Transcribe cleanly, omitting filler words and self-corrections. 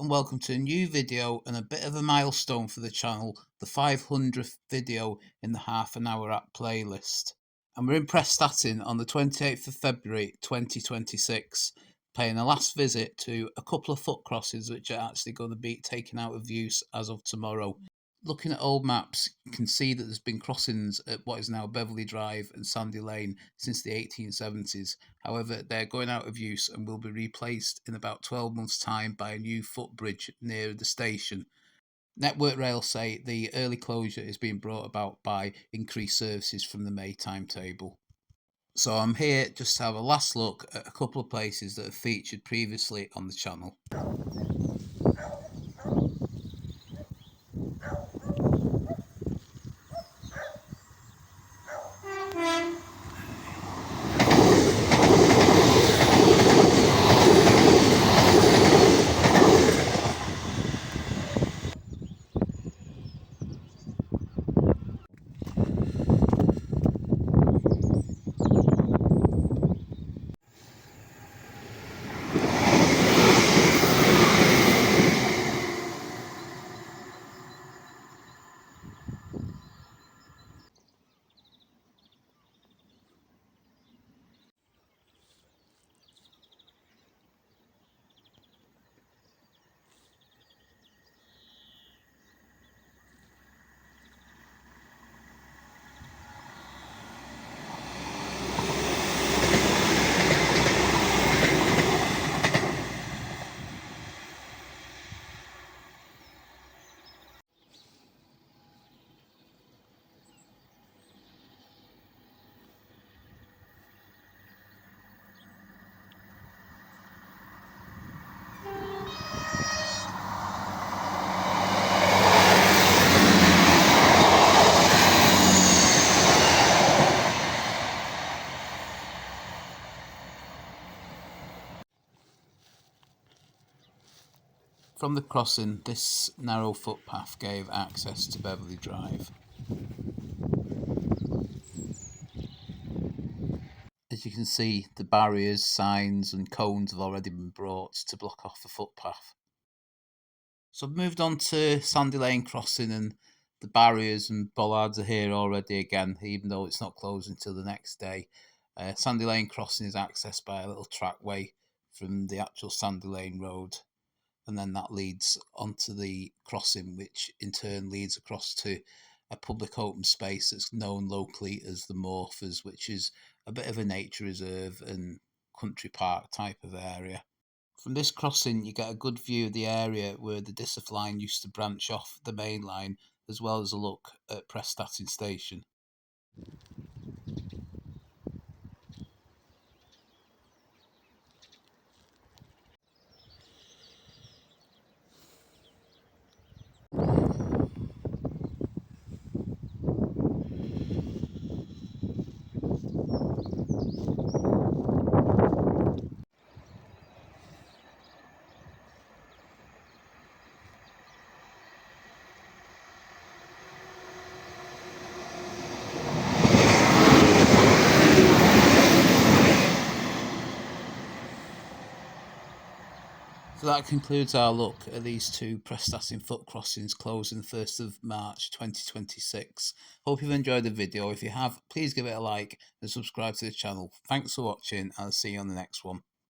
and welcome to a new video and a bit of a milestone for the channel, the 500th video in the half an hour app playlist. And we're in Prestatyn on the 28th of February 2026, paying a last visit to a couple of foot crossings which are actually going to be taken out of use as of tomorrow. Looking at old maps, you can see that there's been crossings at what is now Beverley Drive and Sandy Lane since the 1870s. However, they're going out of use and will be replaced in about 12 months' time by a new footbridge near the station. Network Rail say the early closure is being brought about by increased services from the May timetable. So I'm here just to have a last look at a couple of places that have featured previously on the channel. From the crossing, this narrow footpath gave access to Beverley Drive. As you can see, the barriers, signs and cones have already been brought to block off the footpath. So I've moved on to Sandy Lane crossing, and the barriers and bollards are here already again, even though it's not closed until the next day. Sandy Lane crossing is accessed by a little trackway from the actual Sandy Lane road, and then that leads onto the crossing, which in turn leads across to a public open space that's known locally as the Morphers, which is a bit of a nature reserve and country park type of area. From this crossing, you get a good view of the area where the District line used to branch off the main line, as well as a look at Prestatyn station. So that concludes our look at these two Prestatyn foot crossings closing 1st of March 2026. Hope you've enjoyed the video. If you have, please give it a like and subscribe to the channel. Thanks for watching, and I'll see you on the next one.